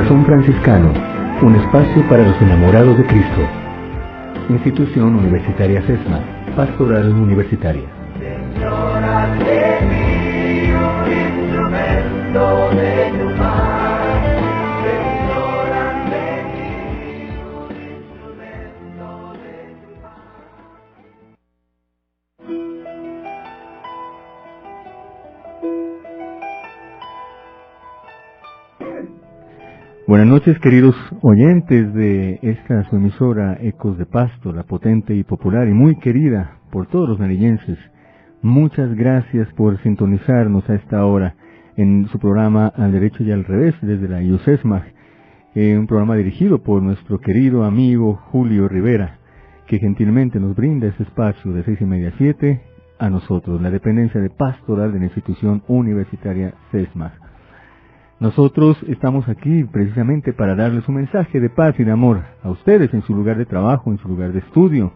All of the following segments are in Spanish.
Corazón Franciscano, un espacio para los enamorados de Cristo. Institución Universitaria CESMA, Pastoral Universitaria. Señor, haz de mí un instrumento de tu paz. Señor, haz de mí un instrumento de tu paz. Buenas noches, queridos oyentes de esta su emisora Ecos de Pasto, la potente y popular y muy querida por todos los narillenses. Muchas gracias por sintonizarnos a esta hora en su programa Al Derecho y al Revés desde la IUCESMAG, un programa dirigido por nuestro querido amigo Julio Rivera, que gentilmente nos brinda este espacio de 6:30 a 7 a nosotros, la dependencia de pastoral de la institución universitaria CESMAG. Nosotros estamos aquí precisamente para darles un mensaje de paz y de amor a ustedes en su lugar de trabajo, en su lugar de estudio,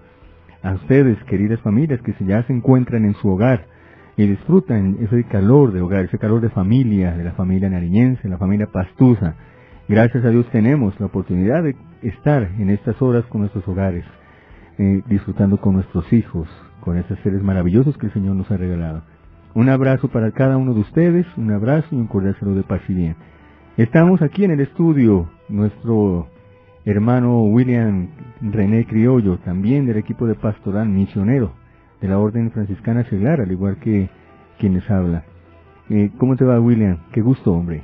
a ustedes, queridas familias que ya se encuentran en su hogar y disfrutan ese calor de hogar, ese calor de familia, de la familia nariñense, la familia pastusa. Gracias a Dios tenemos la oportunidad de estar en estas horas con nuestros hogares, disfrutando con nuestros hijos, con esos seres maravillosos que el Señor nos ha regalado. Un abrazo para cada uno de ustedes, un abrazo y un cordial saludo de paz y bien. Estamos aquí en el estudio, nuestro hermano William René Criollo, también del equipo de pastoral misionero de la Orden Franciscana Seglar, al igual que quienes habla. ¿Cómo te va, William? Qué gusto, hombre.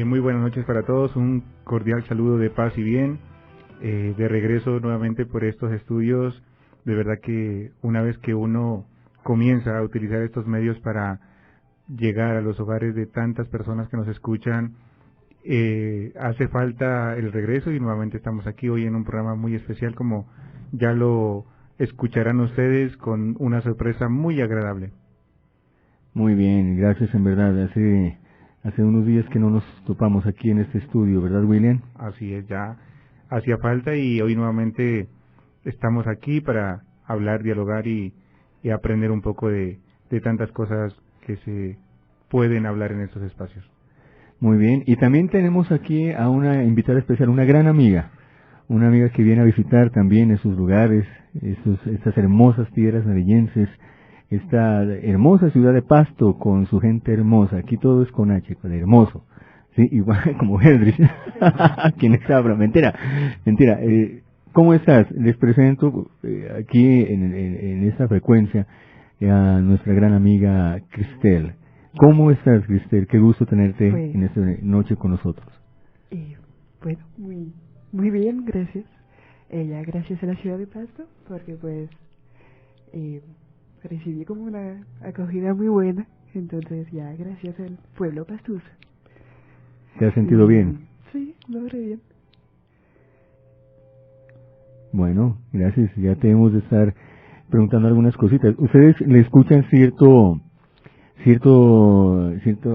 Muy buenas noches para todos, un cordial saludo de paz y bien, de regreso nuevamente por estos estudios. De verdad que una vez que uno comienza a utilizar estos medios para llegar a los hogares de tantas personas que nos escuchan, hace falta el regreso y nuevamente estamos aquí hoy en un programa muy especial, como ya lo escucharán ustedes, con una sorpresa muy agradable. Muy bien, gracias en verdad. Hace unos días que no nos topamos aquí en este estudio, ¿verdad, William? Así es, ya hacía falta y hoy nuevamente estamos aquí para hablar, dialogar y aprender un poco de tantas cosas que se pueden hablar en estos espacios. Muy bien, y también tenemos aquí a una invitada especial, una gran amiga, una amiga que viene a visitar también esos lugares, estas hermosas tierras narillenses, esta hermosa ciudad de Pasto con su gente hermosa. Aquí todo es con H, con hermoso, sí, igual como Hendrix, quienes hablan, mentira. ¿Cómo estás? Les presento aquí en esta frecuencia a nuestra gran amiga Cristel. ¿Cómo estás, Cristel? Qué gusto tenerte en esta noche con nosotros. Bueno, muy bien, gracias. Gracias a la ciudad de Pasto, porque recibí como una acogida muy buena, entonces ya gracias al pueblo pastuso. ¿Te has sentido bien? Sí, muy bien. Bueno, gracias. Ya tenemos de estar preguntando algunas cositas. Ustedes le escuchan cierto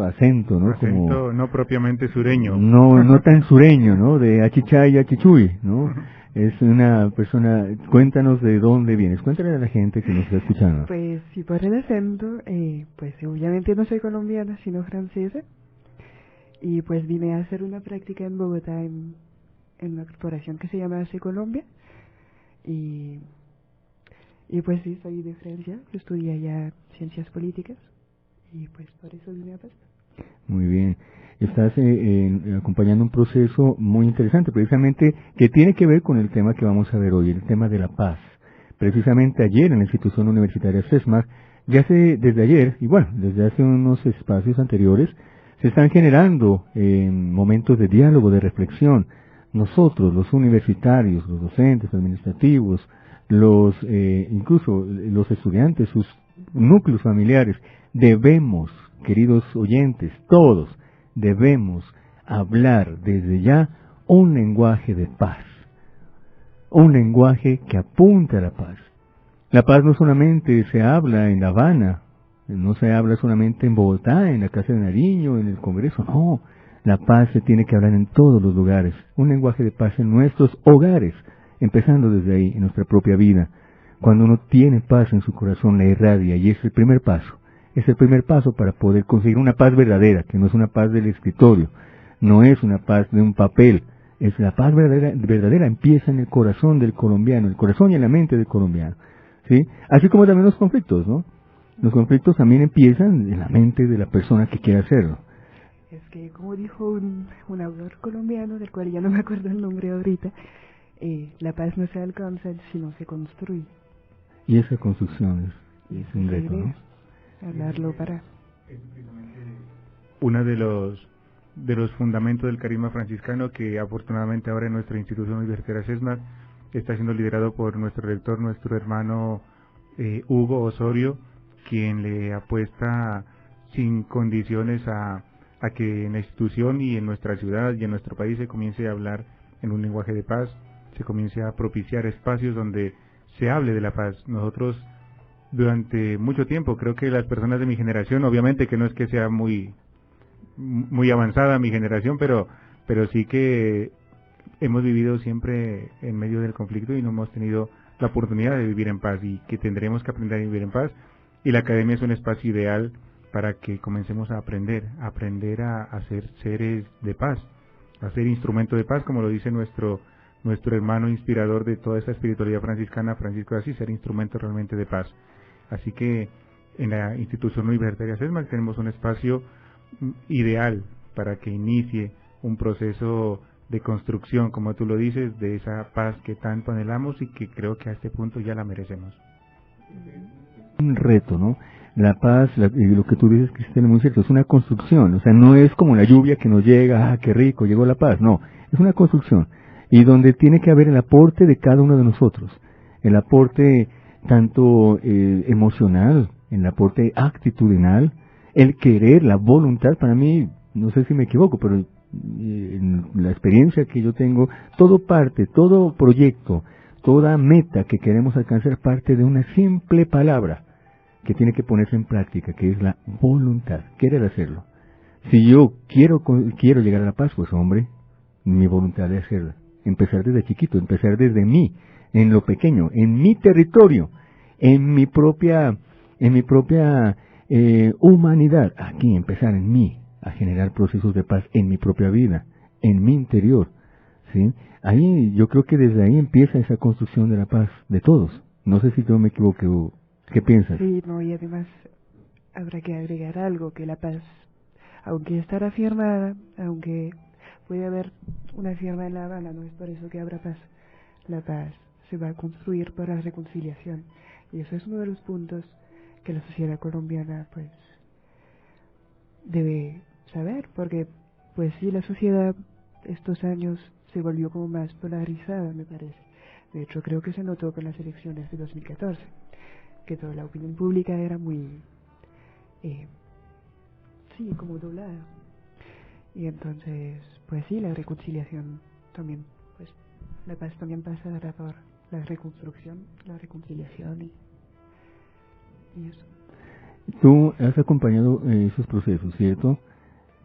acento, ¿no? Acento no propiamente sureño. No tan sureño, ¿no? De Achichay y Achichuy, ¿no? Es una persona. Cuéntanos de dónde vienes. Cuéntale a la gente que nos está escuchando. Pues si por el acento, obviamente no soy colombiana, sino francesa. Y pues vine a hacer una práctica en Bogotá en una corporación que se llama AC Colombia. Y pues sí, soy de Francia, yo estudié allá ciencias políticas y pues por eso vine a Pasto. Muy bien, estás acompañando un proceso muy interesante, precisamente que tiene que ver con el tema que vamos a ver hoy, el tema de la paz. Precisamente ayer en la institución universitaria CESMAG, desde ayer, y bueno, desde hace unos espacios anteriores, se están generando momentos de diálogo, de reflexión. Nosotros, los universitarios, los docentes, administrativos, incluso los estudiantes, sus núcleos familiares, debemos, queridos oyentes, todos debemos hablar desde ya un lenguaje de paz, un lenguaje que apunte a la paz. La paz no solamente se habla en La Habana, no se habla solamente en Bogotá, en la Casa de Nariño, en el Congreso, no. La paz se tiene que hablar en todos los lugares, un lenguaje de paz en nuestros hogares, empezando desde ahí, en nuestra propia vida. Cuando uno tiene paz en su corazón, la irradia, y es el primer paso para poder conseguir una paz verdadera, que no es una paz del escritorio, no es una paz de un papel, es la paz verdadera empieza en el corazón del colombiano, el corazón y en la mente del colombiano, ¿sí? Así como también los conflictos, ¿no? Los conflictos también empiezan en la mente de la persona que quiere hacerlo. Es que, como dijo un autor colombiano, del cual ya no me acuerdo el nombre ahorita, la paz no se alcanza, sino se construye. Y esa construcción es un reto, ¿no? Hablarlo para... Uno de los fundamentos del carisma franciscano, que afortunadamente ahora en nuestra institución universitaria CESMAD está siendo liderado por nuestro rector, nuestro hermano Hugo Osorio, quien le apuesta sin condiciones a que en la institución y en nuestra ciudad y en nuestro país se comience a hablar en un lenguaje de paz, se comience a propiciar espacios donde se hable de la paz. Nosotros durante mucho tiempo, creo que las personas de mi generación, obviamente que no es que sea muy avanzada mi generación, pero sí que hemos vivido siempre en medio del conflicto y no hemos tenido la oportunidad de vivir en paz, y que tendremos que aprender a vivir en paz, y la academia es un espacio ideal para que comencemos a aprender a ser seres de paz, a ser instrumento de paz, como lo dice nuestro hermano inspirador de toda esta espiritualidad franciscana, Francisco de Asís, ser instrumento realmente de paz. Así que en la institución universitaria CESMAD tenemos un espacio ideal para que inicie un proceso de construcción, como tú lo dices, de esa paz que tanto anhelamos y que creo que a este punto ya la merecemos. Un reto, ¿no? La paz, lo que tú dices, Cristian, es muy cierto, es una construcción, o sea, no es como la lluvia que nos llega, qué rico, llegó la paz, no, es una construcción, y donde tiene que haber el aporte de cada uno de nosotros, el aporte tanto emocional, el aporte actitudinal, el querer, la voluntad. Para mí, no sé si me equivoco, pero en la experiencia que yo tengo, todo proyecto, toda meta que queremos alcanzar parte de una simple palabra que tiene que ponerse en práctica, que es la voluntad, querer hacerlo. Si yo quiero llegar a la paz, pues hombre, mi voluntad de hacerla, empezar desde chiquito, empezar desde mí, en lo pequeño, en mi territorio, en mi propia humanidad, aquí empezar en mí, a generar procesos de paz en mi propia vida, en mi interior, ¿sí? Ahí yo creo que desde ahí empieza esa construcción de la paz de todos. No sé si yo me equivoqué o ¿qué piensas? Sí, no, y además habrá que agregar algo, que la paz, aunque estará firmada, aunque puede haber una firma en La Habana, no es por eso que habrá paz. La paz se va a construir por la reconciliación, y eso es uno de los puntos que la sociedad colombiana pues debe saber, porque pues sí, la sociedad estos años se volvió como más polarizada, me parece. De hecho, creo que se notó con las elecciones de 2014, que toda la opinión pública era muy, sí, como doblada. Y entonces, pues sí, la reconciliación también, pues la paz también pasará por la reconstrucción, la reconciliación y eso. Tú has acompañado esos procesos, ¿cierto?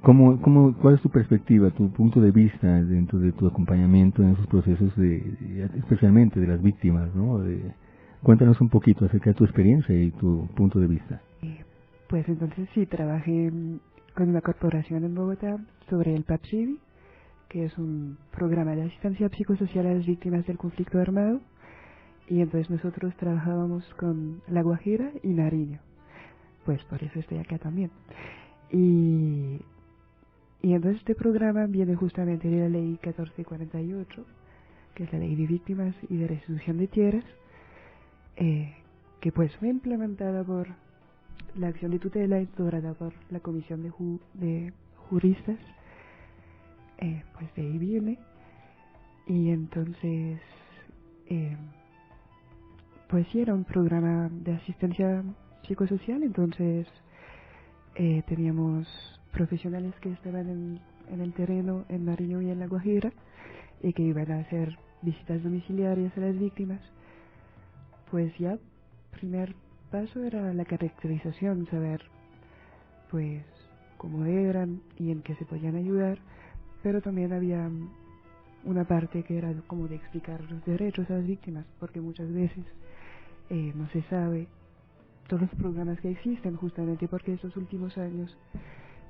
¿Cuál es tu perspectiva, tu punto de vista dentro de tu acompañamiento en esos procesos, especialmente de las víctimas, ¿no? Cuéntanos un poquito acerca de tu experiencia y tu punto de vista. Pues entonces sí, trabajé con una corporación en Bogotá sobre el PAPSIVI, que es un programa de asistencia psicosocial a las víctimas del conflicto armado, y entonces nosotros trabajábamos con La Guajira y Nariño, pues por eso estoy acá también. Y entonces este programa viene justamente de la ley 1448, que es la ley de víctimas y de restitución de tierras, que pues fue implementada por la acción de tutela instaurada por la comisión de juristas, pues de ahí viene. Y entonces pues sí, era un programa de asistencia psicosocial, entonces teníamos profesionales que estaban en el terreno en Nariño y en La Guajira, y que iban a hacer visitas domiciliarias a las víctimas. Pues ya, primer paso era la caracterización, saber pues cómo eran y en qué se podían ayudar, pero también había una parte que era como de explicar los derechos a las víctimas, porque muchas veces no se sabe todos los programas que existen, justamente porque estos últimos años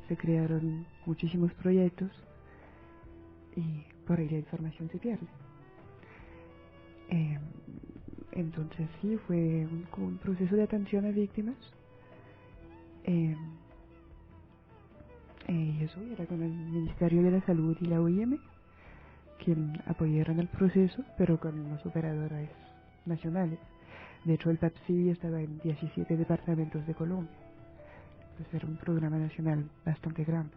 se crearon muchísimos proyectos y por ahí la información se pierde. Entonces sí, fue como un proceso de atención a víctimas. Y eso era con el Ministerio de la Salud y la OIM, quien apoyaron el proceso, pero con los operadores nacionales. De hecho, el PAPSI estaba en 17 departamentos de Colombia. Pues era un programa nacional bastante grande.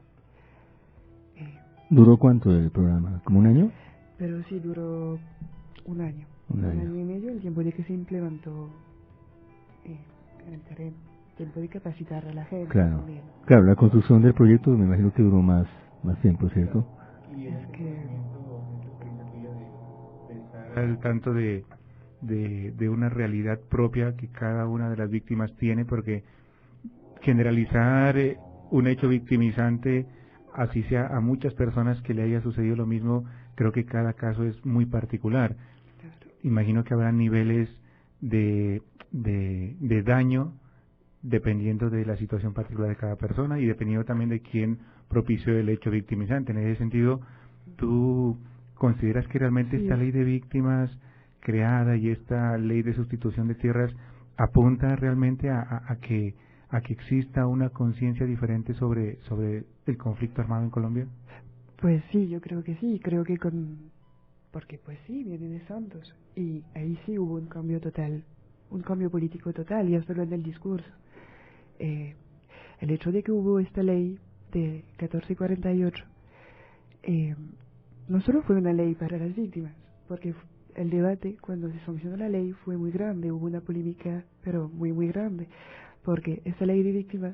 ¿Duró cuánto el programa? ¿Como un año? Pero sí duró un año. Un año y medio, el tiempo de que se implementó en el terreno. Tiempo de capacitar a la gente. Claro, también. claro, la construcción del proyecto me imagino que duró más tiempo, ¿cierto? Es que al tanto de una realidad propia que cada una de las víctimas tiene, porque generalizar un hecho victimizante, así sea a muchas personas que le haya sucedido lo mismo, creo que cada caso es muy particular. Imagino que habrá niveles de daño dependiendo de la situación particular de cada persona y dependiendo también de quién propició el hecho victimizante. En ese sentido, ¿tú consideras que realmente esta ley de víctimas creada y esta ley de sustitución de tierras apunta realmente a que exista una conciencia diferente sobre el conflicto armado en Colombia? Pues sí, yo creo que sí, porque pues sí, viene de Santos, y ahí sí hubo un cambio total, un cambio político total, y solo en el discurso. El hecho de que hubo esta ley de 1448, no solo fue una ley para las víctimas, porque el debate cuando se sancionó la ley fue muy grande, hubo una polémica, pero muy muy grande, porque esta ley de víctimas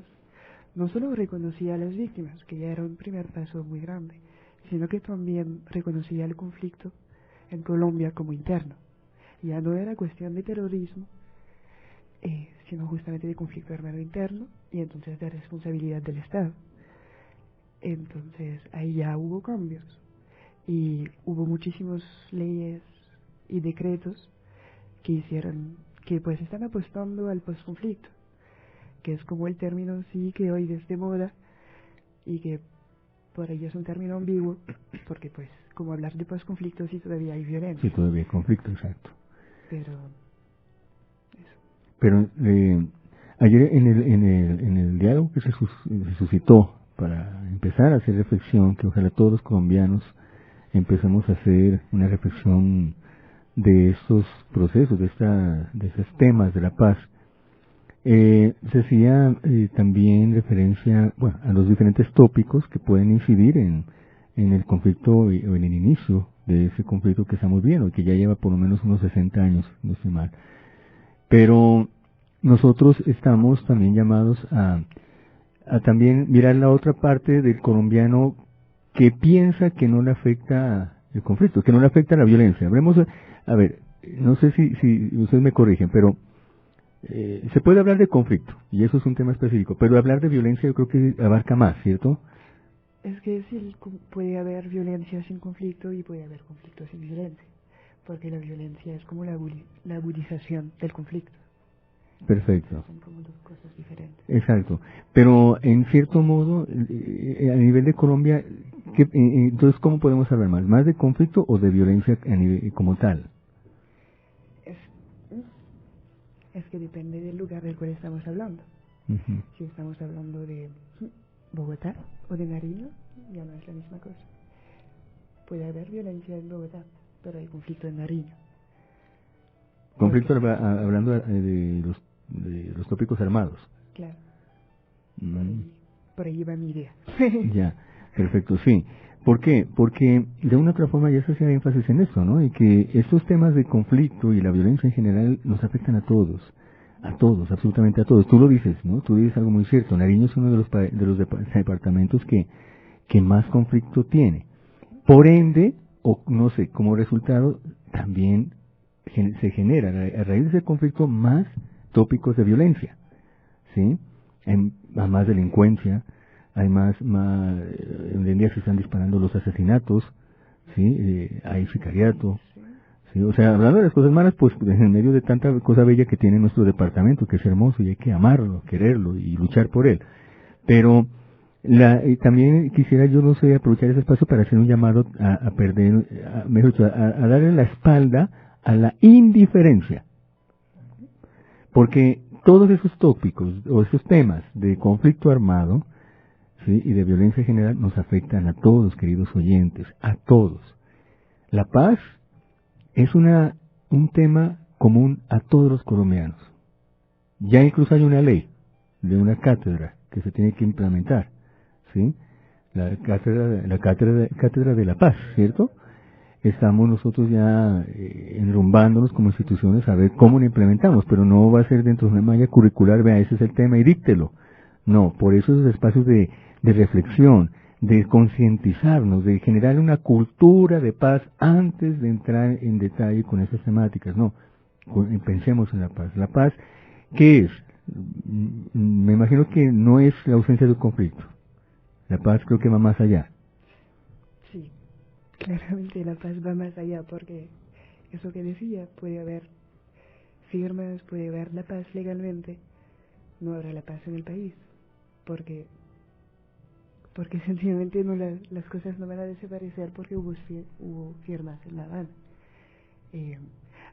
no solo reconocía a las víctimas, que ya era un primer paso muy grande, sino que también reconocía el conflicto en Colombia como interno. Ya no era cuestión de terrorismo, sino justamente de conflicto armado interno, y entonces de responsabilidad del Estado. Entonces ahí ya hubo cambios, y hubo muchísimas leyes y decretos que pues están apostando al posconflicto, que es como el término sí que hoy es de moda, y que por ello es un término ambiguo, porque pues como hablar de posconflicto sí todavía hay violencia. Sí, todavía hay conflicto, exacto. Pero ayer en el diálogo que se suscitó para empezar a hacer reflexión, que ojalá todos los colombianos empecemos a hacer una reflexión de estos procesos, de estos temas de la paz, se hacía también referencia a los diferentes tópicos que pueden incidir en el conflicto o en el inicio de ese conflicto que estamos viendo, que ya lleva por lo menos unos 60 años, no estoy mal. Pero nosotros estamos también llamados a también mirar la otra parte del colombiano que piensa que no le afecta el conflicto, que no le afecta la violencia. Hablemos, a ver, no sé si ustedes me corrigen, pero se puede hablar de conflicto, y eso es un tema específico, pero hablar de violencia yo creo que abarca más, ¿cierto? es que sí, puede haber violencia sin conflicto y puede haber conflicto sin violencia, porque la violencia es como la agudización del conflicto. Perfecto. Son como dos cosas diferentes. Exacto. Pero en cierto modo, a nivel de Colombia, entonces, ¿cómo podemos hablar más? ¿Más de conflicto o de violencia a nivel, como tal? Es que depende del lugar del cual estamos hablando. Uh-huh. Si estamos hablando de Bogotá o de Nariño, ya no es la misma cosa. Puede haber violencia en Bogotá, pero hay conflicto en Nariño. Conflicto hablando de los tópicos armados. Claro. Por ahí va mi idea. Ya, perfecto, sí. ¿Por qué? Porque de una u otra forma ya se hacía énfasis en eso, ¿no? Y que estos temas de conflicto y la violencia en general nos afectan a todos, absolutamente a todos. Tú lo dices, ¿no? Tú dices algo muy cierto. Nariño es uno de los departamentos que más conflicto tiene. Por ende, o no sé, como resultado, también se genera a raíz de ese conflicto más tópicos de violencia, ¿sí? Hay más delincuencia, hay más hoy en día se están disparando los asesinatos, ¿sí? Hay sicariato, ¿sí? O sea, hablando de las cosas malas, pues en medio de tanta cosa bella que tiene nuestro departamento, que es hermoso y hay que amarlo, quererlo y luchar por él. Pero También quisiera, yo no sé, aprovechar ese espacio para hacer un llamado a perder, mejor dicho, a darle la espalda a la indiferencia. Porque todos esos tópicos o esos temas de conflicto armado, ¿sí?, y de violencia general nos afectan a todos, queridos oyentes, a todos. La paz es un tema común a todos los colombianos. Ya incluso hay una ley de una cátedra que se tiene que implementar, ¿sí? La cátedra de la paz, ¿cierto? Estamos nosotros ya enrumbándonos como instituciones a ver cómo lo implementamos, pero no va a ser dentro de una malla curricular, vea, ese es el tema y díctelo. No, por eso esos espacios de reflexión, de concientizarnos, de generar una cultura de paz antes de entrar en detalle con esas temáticas. No, pensemos en la paz. ¿La paz qué es? Me imagino que no es la ausencia de un conflicto. La paz creo que va más allá. Sí, claramente la paz va más allá, porque eso que decía, puede haber firmas, puede haber la paz legalmente, no habrá la paz en el país, porque sencillamente no las cosas no van a desaparecer porque hubo firmas en La Habana.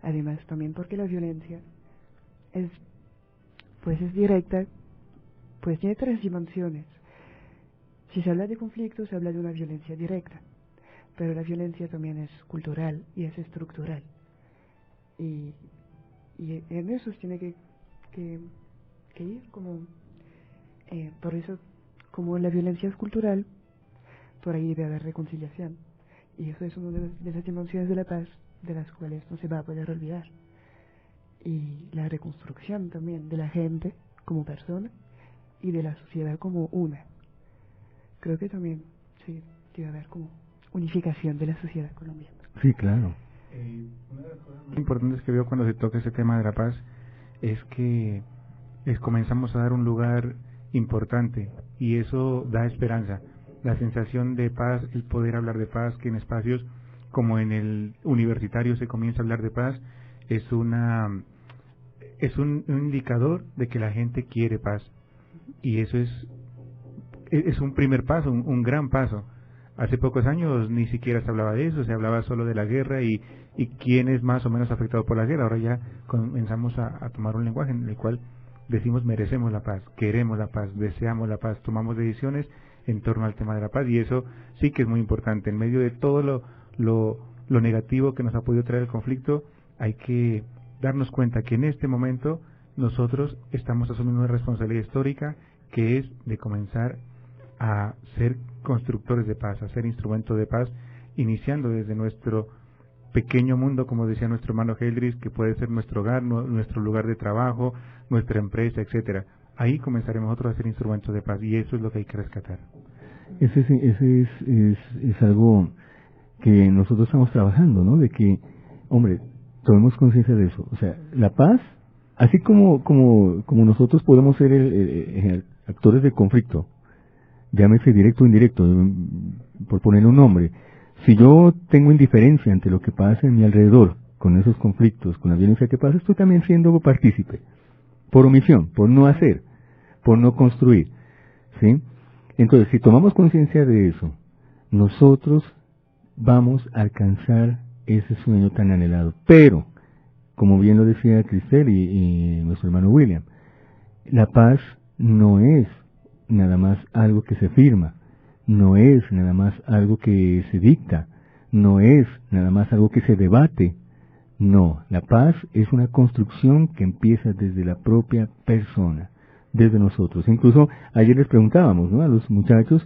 Además también porque la violencia es directa, pues tiene 3 dimensiones. Si se habla de conflictos, se habla de una violencia directa, pero la violencia también es cultural y es estructural. Y en eso se tiene que ir como... por eso, como la violencia es cultural, por ahí debe haber reconciliación. Y eso es una de las dimensiones de la paz, de las cuales no se va a poder olvidar. Y la reconstrucción también de la gente como persona y de la sociedad como una. Creo que también sí debe haber como unificación de la sociedad colombiana. Sí, claro. Una de las cosas más importantes que veo cuando se toca ese tema de la paz es que comenzamos a dar un lugar importante y eso da esperanza. La sensación de paz, el poder hablar de paz, que en espacios como en el universitario se comienza a hablar de paz, es un indicador de que la gente quiere paz. Y eso es un primer paso, un gran paso. Hace pocos años ni siquiera se hablaba de eso, se hablaba solo de la guerra y quién es más o menos afectado por la guerra. Ahora ya comenzamos a tomar un lenguaje en el cual decimos merecemos la paz, queremos la paz, deseamos la paz, tomamos decisiones en torno al tema de la paz, y eso sí que es muy importante. En medio de todo lo negativo que nos ha podido traer el conflicto, hay que darnos cuenta que en este momento nosotros estamos asumiendo una responsabilidad histórica, que es de comenzar a ser constructores de paz, a ser instrumentos de paz, iniciando desde nuestro pequeño mundo, como decía nuestro hermano Heldrich, que puede ser nuestro hogar, nuestro lugar de trabajo, nuestra empresa, etcétera. Ahí comenzaremos nosotros a ser instrumentos de paz, y eso es lo que hay que rescatar. Ese es algo que nosotros estamos trabajando, ¿no? De que, hombre, tomemos conciencia de eso. O sea, la paz, así como nosotros podemos ser actores de conflicto, llámese directo o indirecto, por poner un nombre. Si yo tengo indiferencia ante lo que pasa en mi alrededor, con esos conflictos, con la violencia que pasa, estoy también siendo partícipe, por omisión, por no hacer, por no construir, ¿sí? Entonces, si tomamos conciencia de eso, nosotros vamos a alcanzar ese sueño tan anhelado. Pero, como bien lo decía Cristel y nuestro hermano William, la paz no es nada más algo que se firma, no es nada más algo que se dicta, no es nada más algo que se debate. No, la paz es una construcción que empieza desde la propia persona, desde nosotros. Incluso ayer les preguntábamos, ¿no?, a los muchachos,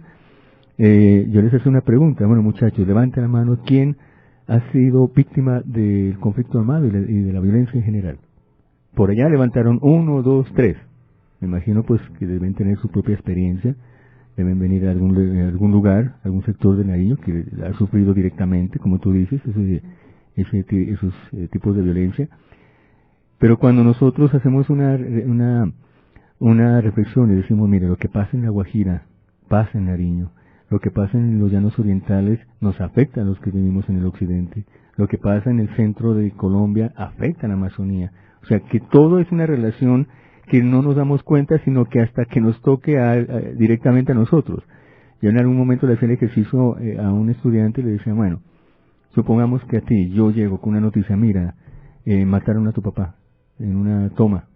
yo les hacía una pregunta: bueno, muchachos, levanten la mano, ¿quién ha sido víctima del conflicto armado y de la violencia en general? Por allá levantaron 1, 2, 3. Me imagino pues que deben tener su propia experiencia, deben venir a algún lugar, algún sector de Nariño que ha sufrido directamente, como tú dices, esos tipos de violencia. Pero cuando nosotros hacemos una reflexión y decimos, mire, lo que pasa en La Guajira pasa en Nariño, lo que pasa en los llanos orientales nos afecta a los que vivimos en el occidente, lo que pasa en el centro de Colombia afecta a la Amazonía. O sea que todo es una relación que no nos damos cuenta, sino que hasta que nos toque directamente a nosotros. Yo en algún momento le hacía el ejercicio a un estudiante y le decía, bueno, supongamos que a ti yo llego con una noticia, mira, mataron a tu papá en una toma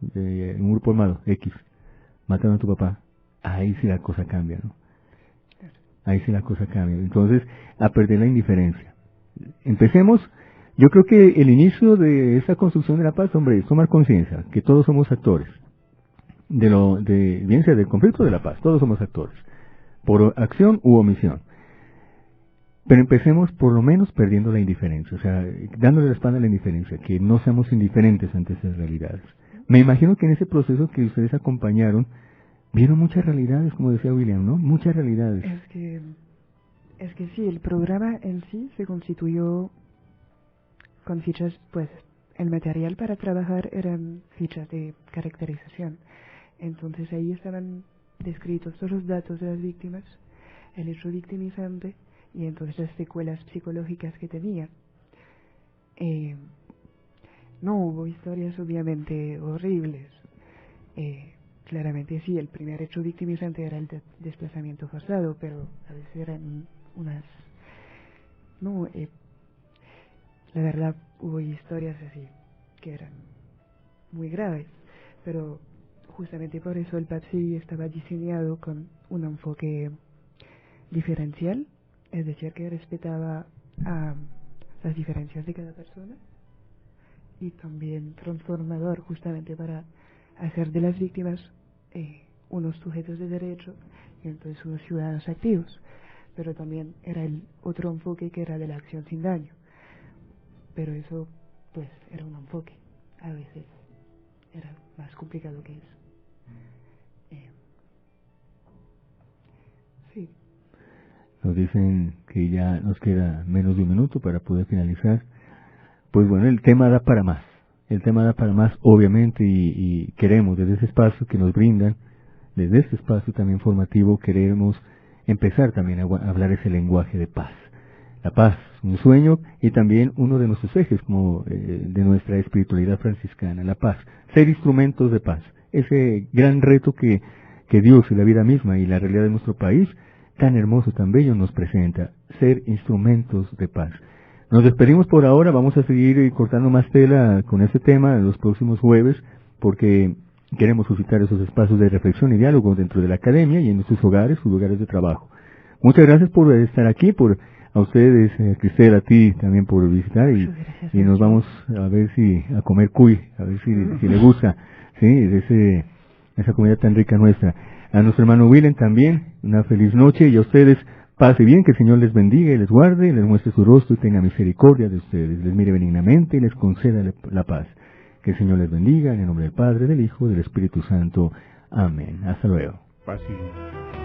de un grupo armado X, mataron a tu papá. Ahí sí la cosa cambia, ¿no? Ahí sí la cosa cambia. Entonces, a perder la indiferencia. Empecemos. Yo creo que el inicio de esa construcción de la paz, hombre, es tomar conciencia que todos somos actores bien sea del conflicto o de la paz, todos somos actores, por acción u omisión. Pero empecemos por lo menos perdiendo la indiferencia, o sea, dándole la espalda a la indiferencia, que no seamos indiferentes ante esas realidades. Me imagino que en ese proceso que ustedes acompañaron, vieron muchas realidades, como decía William, ¿no? Muchas realidades. Es que sí, el programa en sí se constituyó con fichas, pues el material para trabajar eran fichas de caracterización. Entonces ahí estaban descritos todos los datos de las víctimas, el hecho victimizante y entonces las secuelas psicológicas que tenían. No hubo historias obviamente horribles. Claramente sí, el primer hecho victimizante era el desplazamiento forzado, pero a veces eran unas... No, la verdad hubo historias así que eran muy graves, pero justamente por eso el PAPSI estaba diseñado con un enfoque diferencial, es decir, que respetaba las diferencias de cada persona, y también transformador, justamente para hacer de las víctimas unos sujetos de derecho y entonces unos ciudadanos activos. Pero también era el otro enfoque que era de la acción sin daño. Pero eso, pues, era un enfoque. A veces era más complicado que eso. Sí. Nos dicen que ya nos queda menos de un minuto para poder finalizar. Pues bueno, el tema da para más. El tema da para más, obviamente, y queremos, desde ese espacio que nos brindan, desde este espacio también formativo, queremos empezar también a hablar ese lenguaje de paz. La paz, un sueño y también uno de nuestros ejes como de nuestra espiritualidad franciscana, la paz, ser instrumentos de paz, ese gran reto que Dios y la vida misma y la realidad de nuestro país, tan hermoso, tan bello, nos presenta, ser instrumentos de paz. Nos despedimos por ahora, vamos a seguir cortando más tela con este tema en los próximos jueves, porque queremos suscitar esos espacios de reflexión y diálogo dentro de la academia y en nuestros hogares, sus lugares de trabajo. Muchas gracias por estar aquí, a ustedes, Cristel, a ti también por visitar y nos vamos a ver a comer cuy, a ver si le gusta, sí, esa comida tan rica nuestra. A nuestro hermano Willem también, una feliz noche y a ustedes, paz y bien, que el Señor les bendiga y les guarde, les muestre su rostro y tenga misericordia de ustedes, les mire benignamente y les conceda la paz. Que el Señor les bendiga en el nombre del Padre, del Hijo y del Espíritu Santo. Amén. Hasta luego. Paz y bien.